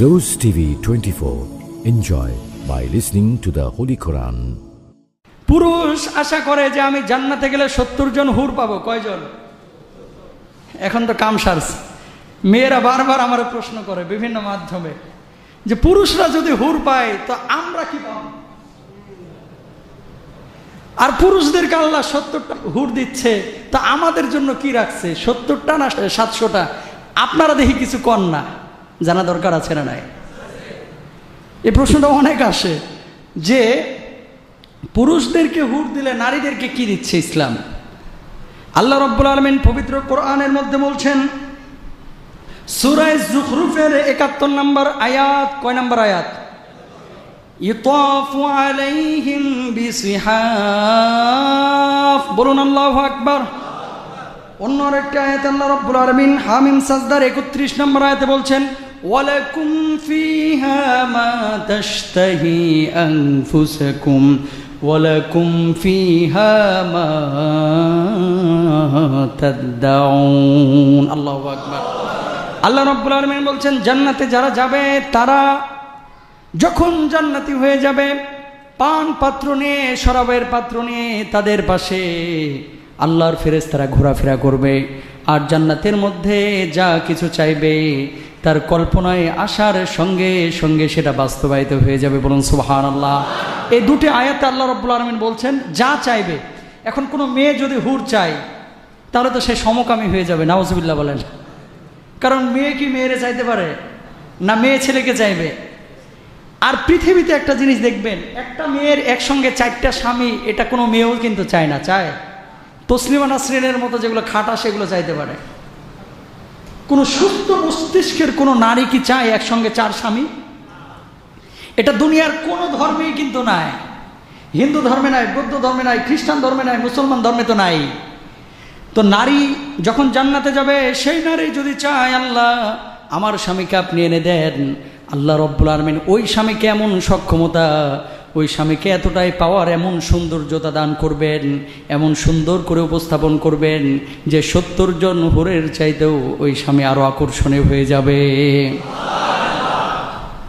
Rose TV 24. Enjoy by listening to the Holy Quran. পুরুষ আশা করে যে আমি জান্নাতে গেলে 70 জন হুর পাবো। কয়জন? এখন তো কাম সারছে। মেয়েরা বারবার আমার প্রশ্ন করে বিভিন্ন মাধ্যমে যে পুরুষরা যদি হুর পায় তো আমরা কি পাবো? আর পুরুষদেরকে আল্লাহ 70টা হুর দিচ্ছে, তা আমাদের জন্য কি রাখছে? 70টা না 700টা? আপনারা দেখি কিছু কর না, জানা দরকার আছে না নাই? এই প্রশ্নটা অনেক আসে যে পুরুষদেরকে হুর দিলে নারীদেরকে কি দিচ্ছে ইসলাম? আল্লাহ রাব্বুল আলামিন পবিত্র কোরআনের মধ্যে বলছেন, সূরা যুখরুফের 71 নম্বর আয়াত। কয় নম্বর আয়াত? ইতাফু আলাইহিম বিসিহাফ। বলুন আল্লাহু আকবার। অন্য আরেকটা আয়াত আল্লাহ রাব্বুল আলামিন হামিম সাজদার 31 নম্বর আয়াতে বলছেন, ওয়ালাকুম ফিহা মা তাশতাহি আনফুসুকুম ওয়ালাকুম ফিহা মা তাদউন। আল্লাহু আকবার। আল্লাহ রাব্বুল আলামিন বলছেন, জান্নাতে যারা যাবে তারা যখন জান্নাতি হয়ে যাবে, পান পাত্র নিয়ে, শরাবের পাত্র নিয়ে তাদের পাশে আল্লাহর ফেরেশতারা ঘোরাফেরা করবে। আর জান্নাতের মধ্যে যা কিছু চাইবে তার কল্পনায় আসার সঙ্গে সঙ্গে সেটা বাস্তবায়িত হয়ে যাবে। বলুন সুবহানাল্লাহ। এই দুটি আয়াতে আল্লাহ রাব্বুল আলামিন বলছেন যা চাইবে। এখন কোনো মেয়ে যদি হুর চায় তাহলে তো সে সমকামী হয়ে যাবে, নাউজুবিল্লাহ বলেন। কারণ মেয়ে কি মেয়েরে চাইতে পারে? না মেয়ে ছেলেকে চাইবে। আর পৃথিবীতে একটা জিনিস দেখবেন, একটা মেয়ের একসঙ্গে 4টা স্বামী, এটা কোনো মেয়েও কিন্তু চায় না। চায়? তসলিমা নাসরিনের মতো যেগুলো খাটা সেগুলো চাইতে পারে। কোনো সুস্থ মস্তিষ্কের কোনো নারী কি চায় একসঙ্গে 4 স্বামী? এটা দুনিয়ার কোনো ধর্মেই কিন্তু নাই। হিন্দু ধর্মে নাই, বৌদ্ধ ধর্মে নাই, খ্রিস্টান ধর্মে নাই, মুসলমান ধর্মে তো নাই। তো নারী যখন জান্নাতে যাবে, সেই নারী যদি চায় আল্লাহ আমার স্বামীকে আপনি এনে দেন, আল্লাহ রাব্বুল আলামিন ওই স্বামীকে এমন সক্ষমতা, ওই স্বামীকে এতটাই পাওয়ার, এমন সৌন্দর্যতা দান করবেন, এমন সুন্দর করে উপস্থাপন করবেন যে 70 জন হুরের চাইতেও ওই স্বামী আরো আকর্ষণীয় হয়ে যাবে।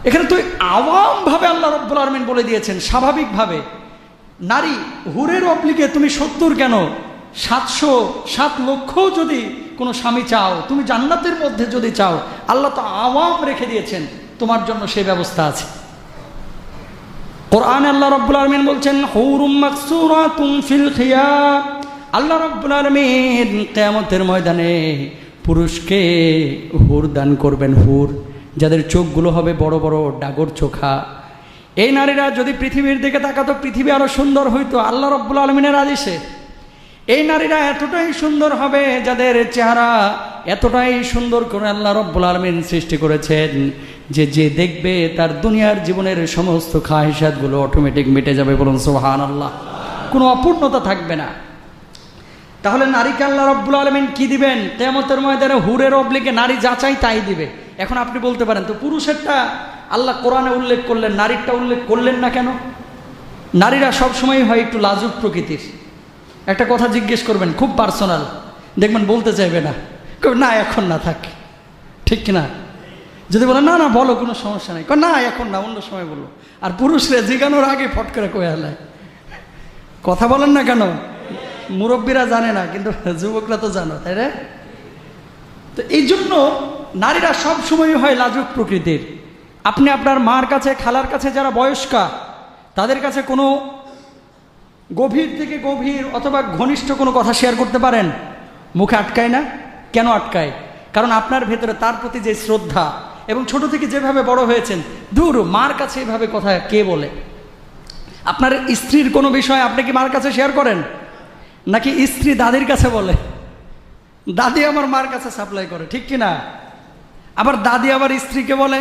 এখানে তো আওয়ামভাবে আল্লাহ রাব্বুল আলামিন বলে দিয়েছেন, স্বাভাবিকভাবে। নারী হুরের অবলিগে তুমি 70 কেন 700-7 লক্ষ যদি কোনো স্বামী চাও, তুমি জান্নাতের মধ্যে যদি চাও, আল্লাহ তো আওয়াম রেখে দিয়েছেন, তোমার জন্য সেই ব্যবস্থা আছে। কোরআনে আল্লাহ রাব্বুল আলামিন বলছেন, হুরুম মাকসুরাতুন ফিল খিয়াম। আল্লাহ রাব্বুল আলামিন কিয়ামতের ময়দানে পুরুষকে হুর দান করবেন, হুর যাদের চোখগুলো হবে বড় বড় ডাগর চোখা। এই নারীরা যদি পৃথিবীর দিকে তাকাতো, পৃথিবী আরো সুন্দর হইতো আল্লাহ রাব্বুল আলামিনের আদেশে। এই নারীরা এতটাই সুন্দর হবে, যাদের চেহারা এতটাই সুন্দর করে আল্লাহ রাব্বুল আলামিন সৃষ্টি করেছেন যে যে দেখবে তার দুনিয়ার জীবনের সমস্ত খাহিশাতগুলো অটোমেটিক মিটে যাবে। বলুন সুবহানাল্লাহ। কোনো অপূর্ণতা থাকবে না। তাহলে নারীকে আল্লাহ রাব্বুল আলামিন কি দিবেন? কিয়ামতের ময়দানে হুরের অবলিগে নারী যা চাই তাই দিবে। এখন আপনি বলতে পারেন, তো পুরুষেরটা আল্লাহ কোরআনে উল্লেখ করলেন, নারীরটা উল্লেখ করলেন না কেন? নারীরা সবসময় হয় একটু লাজুক প্রকৃতির। একটা কথা জিজ্ঞেস করবেন, খুব পার্সোনাল, দেখবেন বলতে চাইবে না, না এখন না থাক, ঠিক কিনা? যদি বলে না না বলো কোনো সমস্যা নেই, না এখন না, অন্য সময় বলো। আর পুরুষরা জিগানোর আগে ফট করে কয়ে হালায়, কথা বলেন না কেন? মুরব্বীরা জানে না, কিন্তু যুবকরা তো জানো, তাই না? তো এই জন্য নারীরা সব সময় হয় লাজুক প্রকৃতির। আপনি আপনার মার কাছে, খালার কাছে যারা বয়স্কা, তাদের কাছে কোনো গভীর থেকে গভীর অথবা ঘনিষ্ঠ কোনো কথা শেয়ার করতে পারেন? মুখে আটকায় না? কেন আটকায়? কারণ আপনার ভেতরে তার প্রতি যে শ্রদ্ধা, এবং ছোট থেকে যেভাবে বড় হয়েছেন, দূর মার কাছে এভাবে কথা কে বলে? আপনার স্ত্রীর কোনো বিষয় আপনি কি মার কাছে শেয়ার করেন? নাকি স্ত্রী দাদির কাছে বলে? দাদি আমার মার কাছে সাপ্লাই করে, ঠিক কিনা? আবার দাদি আবার স্ত্রীকে বলে,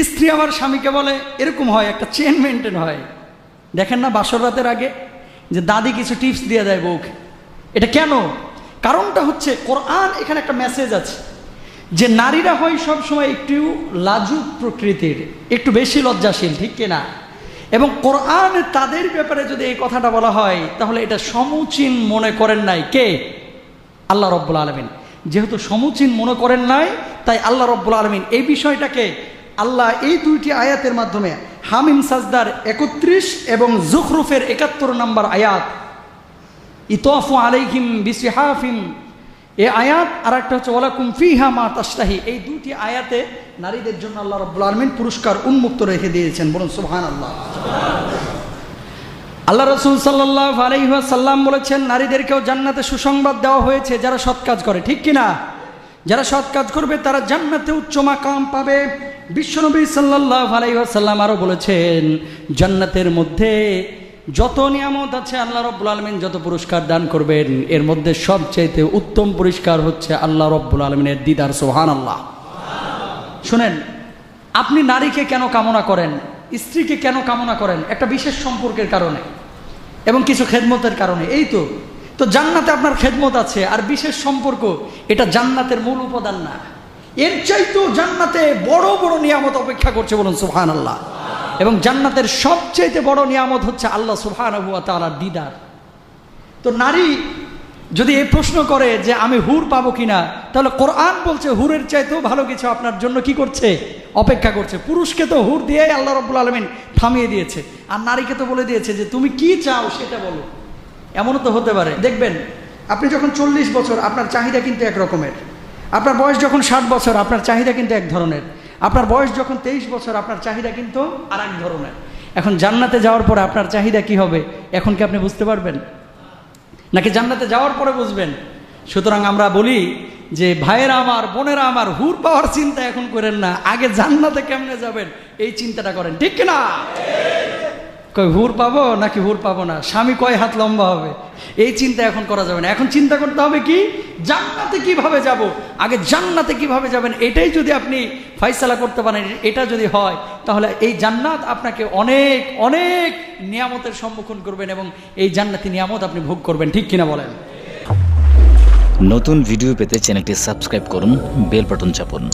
স্ত্রী আমার স্বামীকে বলে, এরকম হয়, একটা চেন মেনটেন হয়। দেখেন না বাসর রাতের আগে যে দাদি কিছু টিপস দিয়ে দেয় বউকে। এটা কেন? কারণটা হচ্ছে কোরআন এখানে একটা মেসেজ আছে যে নারীরা হয় সবসময় একটু লাজুক প্রকৃতির, একটু বেশি লজ্জাশীল, ঠিক কিনা? এবং কোরআন তাদের ব্যাপারে যদি এই কথাটা বলা হয়, তাহলে এটা সমুচীন মনে করেন নাই কে? আল্লাহ রাব্বুল আলামিন। যেহেতু সমুচীন মনে করেন নাই, তাই আল্লাহ রাব্বুল আলামিন এই বিষয়টাকে আল্লাহ এই দুইটি আয়াতের মাধ্যমে হামিম সাজদার 31 এবং জুখরুফের 71 নম্বর আয়াত ইতাফু আলাইহিম বিসিহাফিম এই আয়াত, আর একটা হচ্ছে ওয়ালাকুম ফিহা মা তাশতাহি, এই দুটি আয়াতে নারীদের জন্য আল্লাহ রাব্বুল আলামিন পুরস্কার উন্মুক্ত রেখে দিয়েছেন। বলুন সুবহানাল্লাহ। আল্লাহ রাসূল সাল্লাল্লাহু আলাইহি ওয়াসাল্লাম বলেছেন নারীদেরকেও জান্নাতে সুসংবাদ দেওয়া হয়েছে যারা সৎ কাজ করে, ঠিক কিনা? যারা সৎ কাজ করবে তারা জান্নাতে উচ্চ মাকাম পাবে। বিশ্বনবী সাল্লাল্লাহু আলাইহি ওয়াসাল্লাম আরও বলেছেন জান্নাতের মধ্যে যত নিয়ামত আছে আল্লাহ রাব্বুল আলামিন যত পুরস্কার দান করবেন এর মধ্যে সবচাইতে উত্তম পুরস্কার হচ্ছে আল্লাহ রাব্বুল আলামিনের দিদার। সুবহানাল্লাহ। শুনেন, আপনি নারীকে কেন কামনা করেন, স্ত্রীকে কেন কামনা করেন? একটা বিশেষ সম্পর্কের কারণে এবং কিছু খেদমতের কারণে। এই তো জান্নাতে আপনার খেদমত আছে আর বিশেষ সম্পর্ক, এটা জান্নাতের মূল উপাদান না। এর চাইতেও জান্নাতে বড় বড় নিয়ামত অপেক্ষা করছে। বলুন সুবহানাল্লাহ। এবং জান্নাতের সবচেয়ে বড় নিয়ামত হচ্ছে আল্লাহ সুবহানাহু ওয়া তাআলার দিদার। তো নারী যদি এই প্রশ্ন করে যে আমি হুর পাবো কিনা, তাহলে কোরআন বলছে হুরের চাইতেও ভালো কিছু আপনার জন্য কি করছে, অপেক্ষা করছে। পুরুষকে তো হুর দিয়ে আল্লাহ রাব্বুল আলামিন থামিয়ে দিয়েছে, আর নারীকে তো বলে দিয়েছে যে তুমি কি চাও সেটা বলো। এমনও তো হতে পারে, দেখবেন আপনি যখন 40 বছর আপনার চাহিদা কিন্তু এক রকমের, আপনার বয়স যখন 60 বছর আপনার চাহিদা কিন্তু এক ধরনের, আপনার বয়স যখন 23 বছর আপনার চাহিদা কিন্তু আর এক ধরনের। এখন জান্নাতে যাওয়ার পরে আপনার চাহিদা কি হবে এখন কি আপনি বুঝতে পারবেন, নাকি জান্নাতে যাওয়ার পরে বুঝবেন? সুতরাং আমরা বলি যে ভাইয়েরা আমার, বোনেরা আমার, হুর পাওয়ার চিন্তা এখন করেন না, আগে জান্নাতে কেমনে যাবেন এই চিন্তাটা করেন, ঠিক কিনা? কই হুর পাবো নাকি হুর পাবো না, স্বামী কয় হাত লম্বা হবে, এই চিন্তা এখন করা যাবে না। এখন চিন্তা করতে হবে কি, জান্নাতে কিভাবে যাব, আগে জান্নাতে কিভাবে যাবেন এটাই যদি আপনি ফয়সালা করতে পারেন, এটা যদি হয় তাহলে এই জান্নাত আপনাকে অনেক অনেক নিয়ামতের সম্মুখীন করবেন এবং এই জান্নাতি নিয়ামত আপনি ভোগ করবেন, ঠিক কিনা বলেন? নতুন ভিডিও পেতে চ্যানেলটি সাবস্ক্রাইব করুন, বেল বাটন চাপুন।